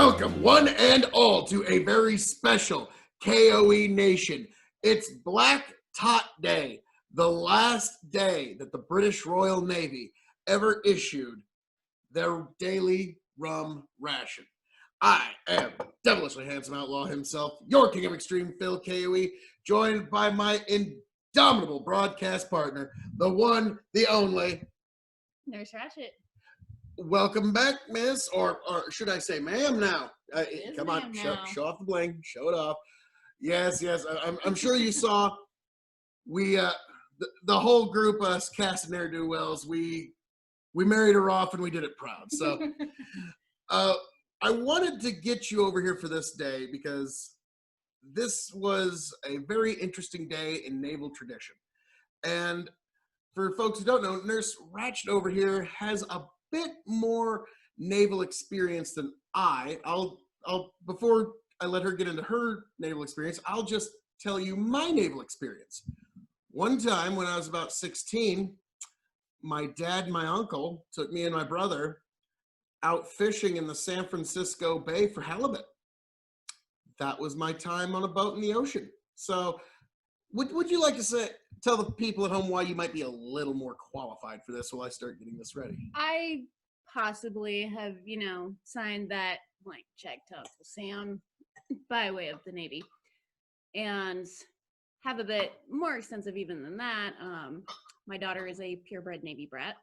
Welcome, one and all, to a very special K.O.E. Nation. It's Black Tot Day, the last day that the British Royal Navy ever issued their daily rum ration. I am devilishly handsome outlaw himself, your king of extreme, Phil K.O.E., joined by my indomitable broadcast partner, the one, the only, Nurse Ratched. Welcome back, miss, or should I say ma'am now? Come on, show off the bling, show it off. Yes, I'm sure you saw, we, the whole group, us cast and ne'er-do-wells, we married her off and we did it proud. So I wanted to get you over here for this day because this was a very interesting day in naval tradition. And for folks who don't know, Nurse Ratched over here has a bit more naval experience than I'll before I let her get into her naval experience, I'll just tell you my naval experience. One time when I was about 16, my dad and my uncle took me and my brother out fishing in the San Francisco Bay for halibut. That was my time on a boat in the ocean. So would you like to tell the people at home why you might be a little more qualified for this while I start getting this ready? I possibly have, signed that blank check to Uncle Sam by way of the Navy and have a bit more extensive even than that. My daughter is a purebred Navy brat.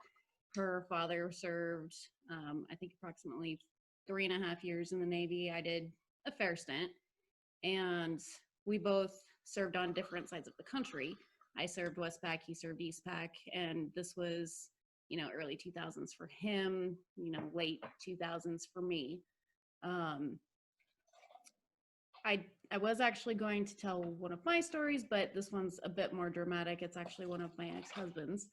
Her father served, I think, approximately 3.5 years in the Navy. I did a fair stint, and we both served on different sides of the country. I served Westpac, he served Eastpac, and this was, early 2000s for him, late 2000s for me. I was actually going to tell one of my stories, but this one's a bit more dramatic. It's actually one of my ex-husbands.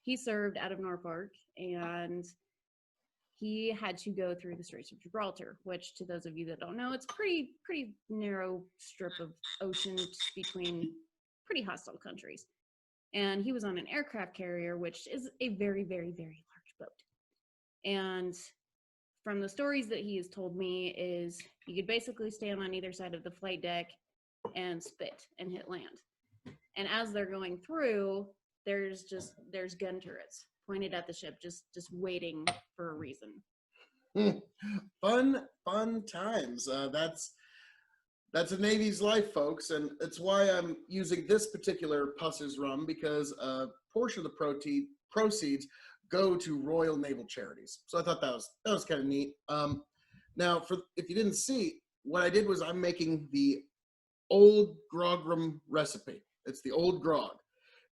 He served out of Norfolk, and he had to go through the Straits of Gibraltar, which, to those of you that don't know, it's pretty narrow strip of ocean between pretty hostile countries. And he was on an aircraft carrier, which is a very, very, very large boat. And from the stories that he has told me is you could basically stand on either side of the flight deck and spit and hit land. And as they're going through, there's gun turrets pointed at the ship, just waiting for a reason. Fun times. That's a Navy's life, folks, and it's why I'm using this particular Pussers Rum, because a portion of the proceeds go to Royal Naval Charities. So I thought that was kind of neat. Now, if you didn't see, what I did was I'm making the old grog rum recipe. It's the old grog,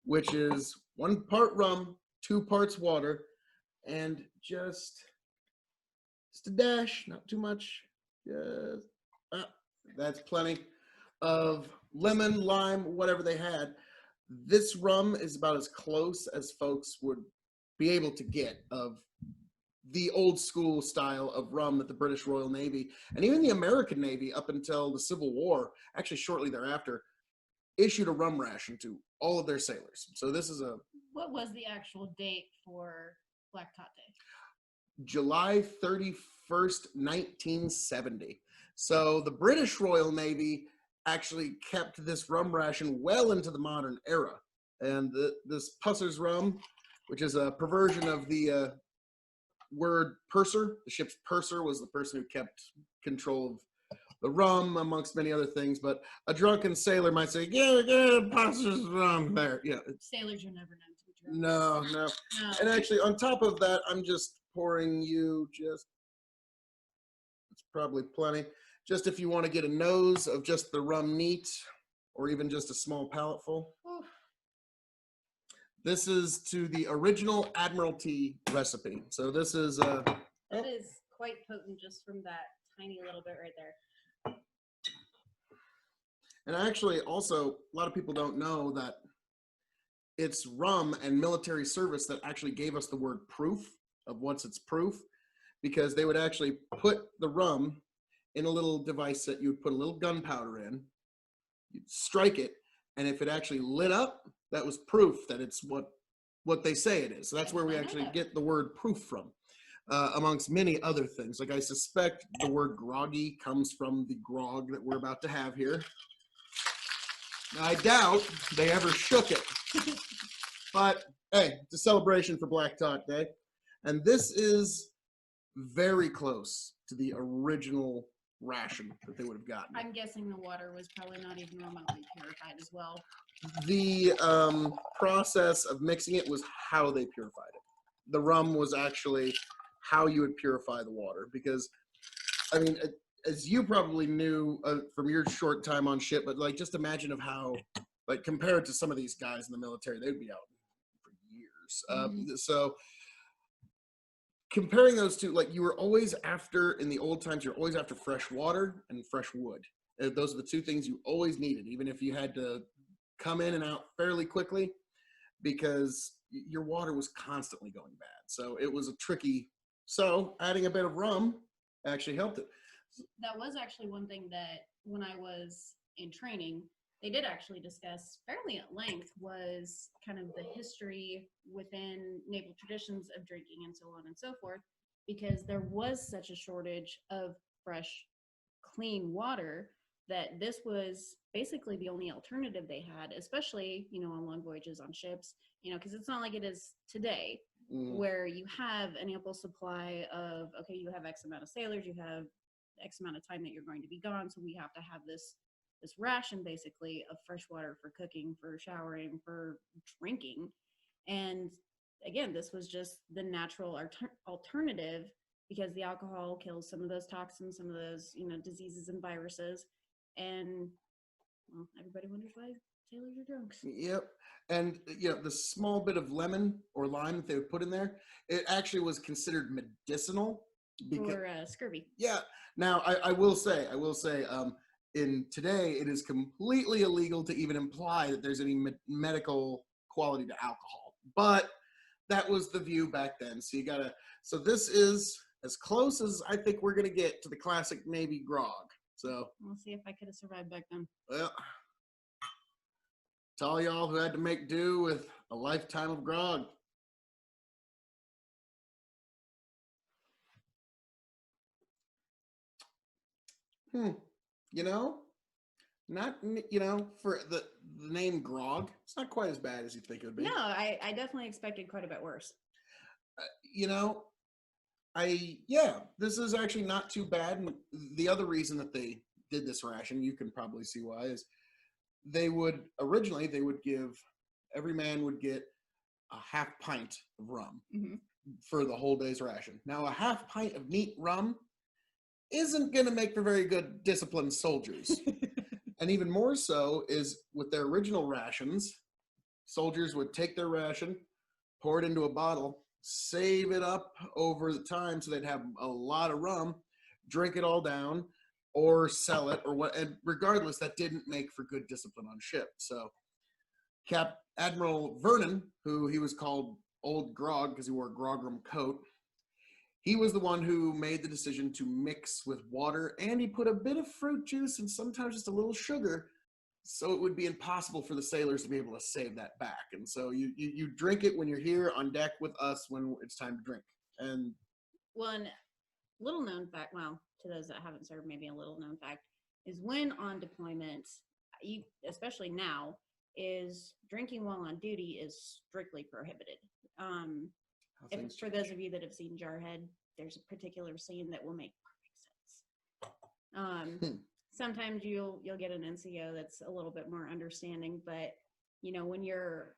which is 1 part rum, 2 parts water, and just a dash, not too much. That's plenty of lemon, lime, whatever they had. This rum is about as close as folks would be able to get of the old school style of rum that the British Royal Navy and even the American Navy up until the Civil War, actually shortly thereafter, issued a rum ration to all of their sailors. So this is What was the actual date for Black Tot Day? July 31st, 1970. So the British Royal Navy actually kept this rum ration well into the modern era. And this Pussers Rum, which is a perversion of the word purser. The ship's purser was the person who kept control of the rum, amongst many other things. But a drunken sailor might say, yeah, Pussers Rum there. Yeah. Sailors are never known to be drunk. No. And actually, on top of that, I'm just pouring you it's probably plenty. Just if you want to get a nose of just the rum neat, or even just a small palletful. Oof. This is to the original Admiralty recipe. So this is that is quite potent just from that tiny little bit right there. And actually, also, a lot of people don't know that it's rum and military service that actually gave us the word proof of what's its proof, because they would actually put the rum in a little device that you would put a little gunpowder in, you'd strike it, and if it actually lit up, that was proof that it's what they say it is. So that's where we actually get the word proof from. amongst many other things. Like I suspect the word groggy comes from the grog that we're about to have here. Now, I doubt they ever shook it. But hey, it's a celebration for Black Talk Day. And this is very close to the original ration that they would have gotten. I'm guessing the water was probably not even remotely purified as well. The process of mixing it was how they purified it. The rum was actually how you would purify the water. Because, I mean, as you probably knew from your short time on ship, but like just imagine of how, like compared to some of these guys in the military, they'd be out for years. So comparing those two, like you were always after, in the old times, you're always after fresh water and fresh wood. Those are the two things you always needed, even if you had to come in and out fairly quickly, because your water was constantly going bad. So it was a tricky, so adding a bit of rum actually helped it. That was actually one thing that when I was in training, they did actually discuss fairly at length, was kind of the history within naval traditions of drinking and so on and so forth, because there was such a shortage of fresh, clean water that this was basically the only alternative they had, especially, you know, on long voyages on ships, you know, because it's not like it is today where you have an ample supply of, okay, you have X amount of sailors, you have X amount of time that you're going to be gone, so we have to have this ration basically of fresh water for cooking, for showering, for drinking. And again, this was just the natural alternative, because the alcohol kills some of those toxins, some of those, you know, diseases and viruses. And well, everybody wonders why sailors are drunks. Yep. And you know, the small bit of lemon or lime that they would put in there, it actually was considered medicinal for scurvy. Yeah. Now I will say, in today, it is completely illegal to even imply that there's any medical quality to alcohol. But that was the view back then. So you gotta. So this is as close as I think we're gonna get to the classic Navy grog. So we'll see if I could have survived back then. Well, to all y'all who had to make do with a lifetime of grog. You know, not, you know, for the name grog, it's not quite as bad as you think it would be. No, I definitely expected quite a bit worse. You know, yeah, this is actually not too bad. And the other reason that they did this ration, you can probably see why, is originally they would give, every man would get a half pint of rum for the whole day's ration. Now, a half pint of neat rum isn't going to make for very good disciplined soldiers. And even more so is with their original rations, soldiers would take their ration, pour it into a bottle, save it up over the time so they'd have a lot of rum, drink it all down, or sell it, or what. And regardless, that didn't make for good discipline on ship. So Admiral Vernon, who he was called Old Grog because he wore a grog-rum coat, he was the one who made the decision to mix with water, and he put a bit of fruit juice and sometimes just a little sugar, so it would be impossible for the sailors to be able to save that back. And so you drink it when you're here on deck with us when it's time to drink. And one little known fact, well, to those that haven't served, maybe a little known fact, is when on deployment, especially now, is drinking while on duty is strictly prohibited. For those of you that have seen Jarhead, there's a particular scene that will make perfect sense. Sometimes you'll get an NCO that's a little bit more understanding, but you know, when you're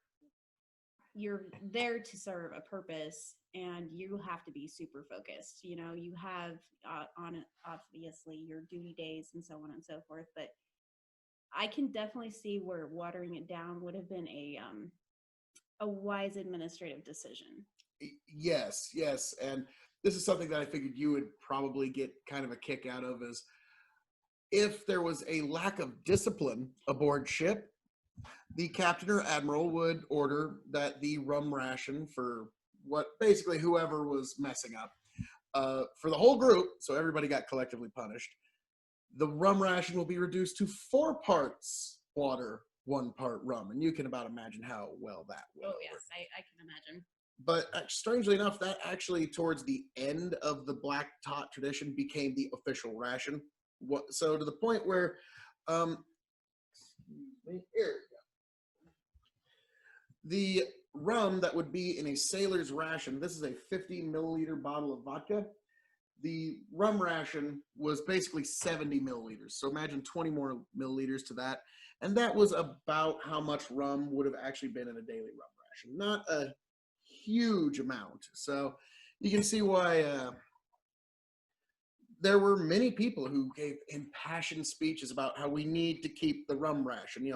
there to serve a purpose and you have to be super focused, you know, you have on obviously your duty days and so on and so forth, but I can definitely see where watering it down would have been a wise administrative decision. Yes. And this is something that I figured you would probably get kind of a kick out of, is if there was a lack of discipline aboard ship, the captain or admiral would order that the rum ration for basically whoever was messing up, for the whole group, so everybody got collectively punished, the rum ration will be reduced to 4 parts water, 1 part rum. And you can about imagine how well that would work. Yes, I can imagine. but strangely enough, that actually towards the end of the black tot tradition became the official ration. So to the point where, here, the rum that would be in a sailor's ration, this is a 50 milliliter bottle of vodka. The rum ration was basically 70 milliliters. So imagine 20 more milliliters to that. And that was about how much rum would have actually been in a daily rum ration. Not a huge amount. So you can see why there were many people who gave impassioned speeches about how we need to keep the rum ration.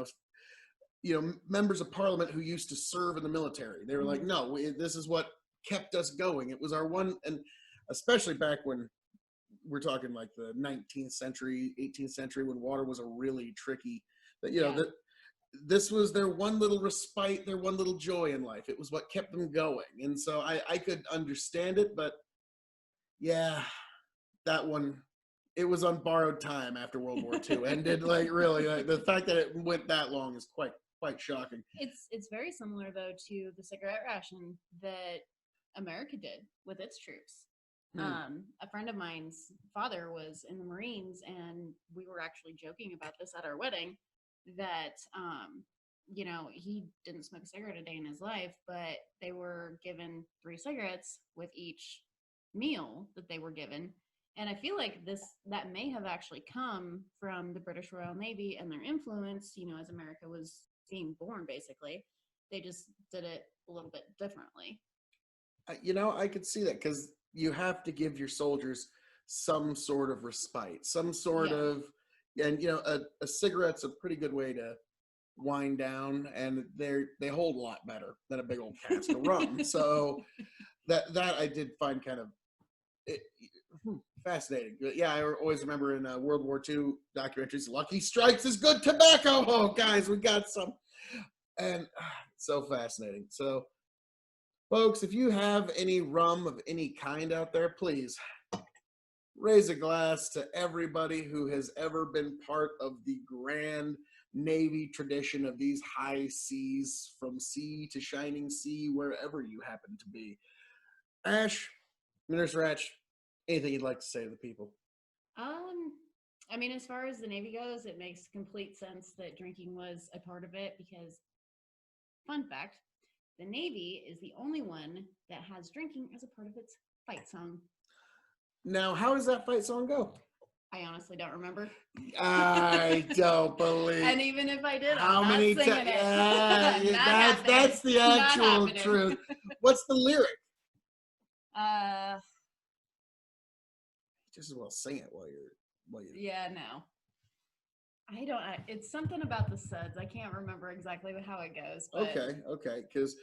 Members of parliament who used to serve in the military, they were like, no, this is what kept us going. It was our one, and especially back when we're talking like the 19th century, 18th century, when water was a really tricky, that this was their one little respite, their one little joy in life. It was what kept them going. And so I could understand it, but yeah, that one, it was on borrowed time after World War II ended. Like really, like, the fact that it went that long is quite shocking. It's very similar though to the cigarette ration that America did with its troops. A friend of mine's father was in the Marines, and we were actually joking about this at our wedding, that he didn't smoke a cigarette a day in his life, but they were given 3 cigarettes with each meal that they were given. And I feel like that may have actually come from the British Royal Navy and their influence, as America was being born, basically. They just did it a little bit differently. I could see that, because you have to give your soldiers some sort of respite, some sort of, and a cigarette's a pretty good way to wind down, and they hold a lot better than a big old cask of rum. So that I did find kind of fascinating. But yeah, I always remember in World War II documentaries, Lucky Strikes is good tobacco. Oh, guys, we got some. And so fascinating. So, folks, if you have any rum of any kind out there, please raise a glass to everybody who has ever been part of the grand Navy tradition of these high seas, from sea to shining sea, wherever you happen to be. Ash, Nurse Ratched, anything you'd like to say to the people? I mean, as far as the Navy goes, it makes complete sense that drinking was a part of it, because, fun fact, the Navy is the only one that has drinking as a part of its fight song. Now, how does that fight song go? I honestly don't remember. I don't believe. And even if I did, how I'm many not singing it. That's the actual truth. What's the lyric? Just as well sing it while you're. Yeah, no. I don't. It's something about the suds. I can't remember exactly how it goes. But... Okay. Because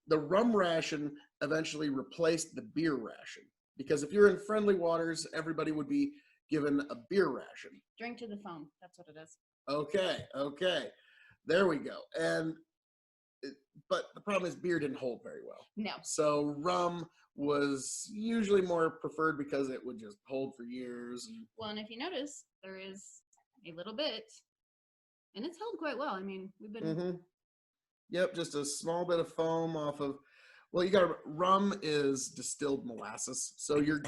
the rum ration eventually replaced the beer ration. Because if you're in friendly waters, everybody would be given a beer ration. Drink to the foam. That's what it is. Okay. There we go. But the problem is beer didn't hold very well. No. So rum was usually more preferred because it would just hold for years. Well, and if you notice, there is a little bit, and it's held quite well. I mean, we've been... Yep, just a small bit of foam off of... Well, rum is distilled molasses. So your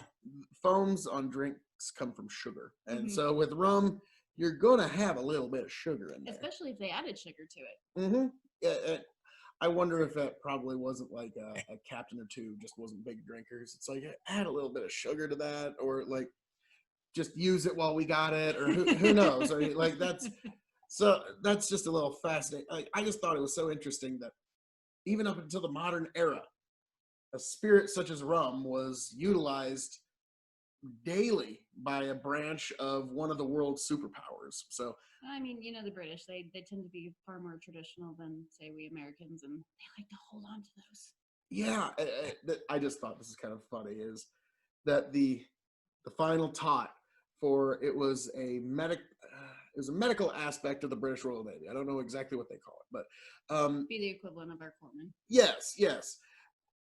foams on drinks come from sugar. And so with rum, you're going to have a little bit of sugar in there. Especially if they added sugar to it. Yeah, I wonder if that probably wasn't like a captain or two just wasn't big drinkers. It's like, add a little bit of sugar to that, or like just use it while we got it, or who knows? Or like that's just a little fascinating. I just thought it was so interesting that even up until the modern era, a spirit such as rum was utilized daily by a branch of one of the world's superpowers. So I mean, the British, they tend to be far more traditional than, say, we Americans, and they like to hold on to those. Yeah, I just thought this is kind of funny, is that the final tot for it was a medical aspect of the British Royal Navy. I don't know exactly what they call it, but be the equivalent of our corpsman. Yes,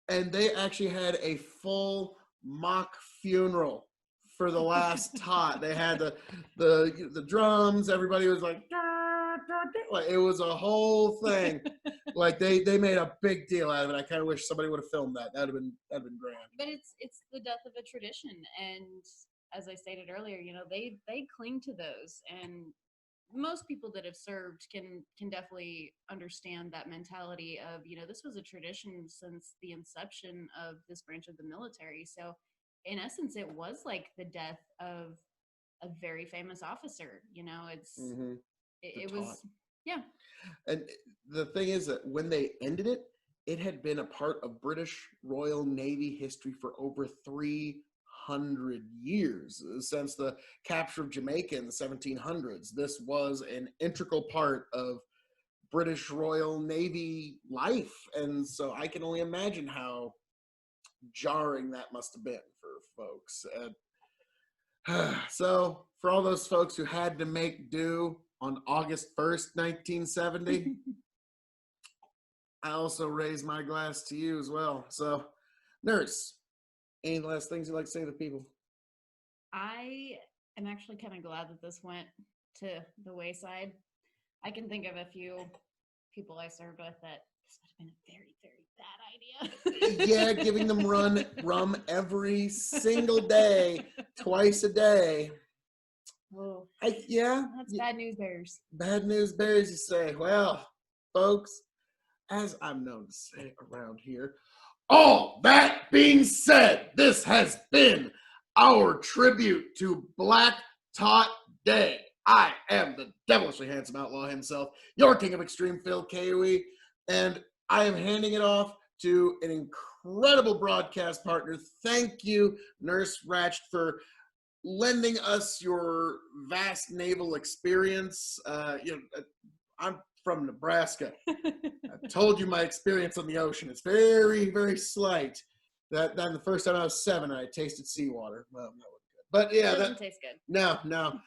and they actually had a full mock funeral for the last tot. They had the drums. Everybody was like, da, da, like, it was a whole thing. Like they made a big deal out of it. I kind of wish somebody would have filmed that. That'd have been grand. But it's the death of a tradition, and as I stated earlier, you know, they cling to those, and most people that have served can definitely understand that mentality of, you know, this was a tradition since the inception of this branch of the military. So in essence, it was like the death of a very famous officer. You know, it was, yeah. And the thing is that when they ended it, it had been a part of British Royal Navy history for over 300 years. Since the capture of Jamaica in the 1700s, this was an integral part of British Royal Navy life. And so I can only imagine how jarring that must have been for folks. So for all those folks who had to make do on August 1st, 1970, I also raise my glass to you as well. So, Nurse, any last things you'd like to say to the people? I am actually kind of glad that this went to the wayside. I can think of a few people I served with that this would have been a very, very bad idea. Yeah, giving them rum every single day, twice a day. Oh, yeah. That's bad news bears. Bad news bears, you say. Well, folks, as I'm known to say around here, all that being said, this has been our tribute to Black Tot Day. I am the devilishly handsome outlaw himself, your king of extreme, Phil K.O.E., and I am handing it off to an incredible broadcast partner. Thank you, Nurse Ratched, for lending us your vast naval experience. I'm from Nebraska. I told you my experience on the ocean. It's very, very slight. That the first time I was 7, I tasted seawater. Well, that wasn't good. But yeah, it doesn't taste good. No.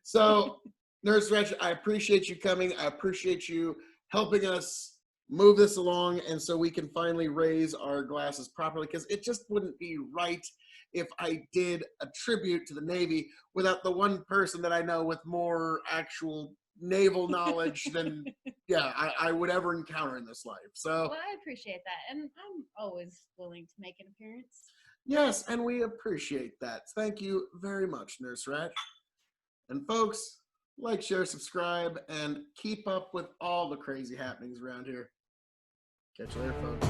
So, Nurse Ratched, I appreciate you coming. I appreciate you helping us move this along, and so we can finally raise our glasses properly, because it just wouldn't be right if I did a tribute to the Navy without the one person that I know with more actual naval knowledge than I would ever encounter in this life. So, well, I appreciate that, and I'm always willing to make an appearance. Yes, and we appreciate that. Thank you very much, Nurse Ratched. And folks, like, share, subscribe, and keep up with all the crazy happenings around here. Catch you later, folks.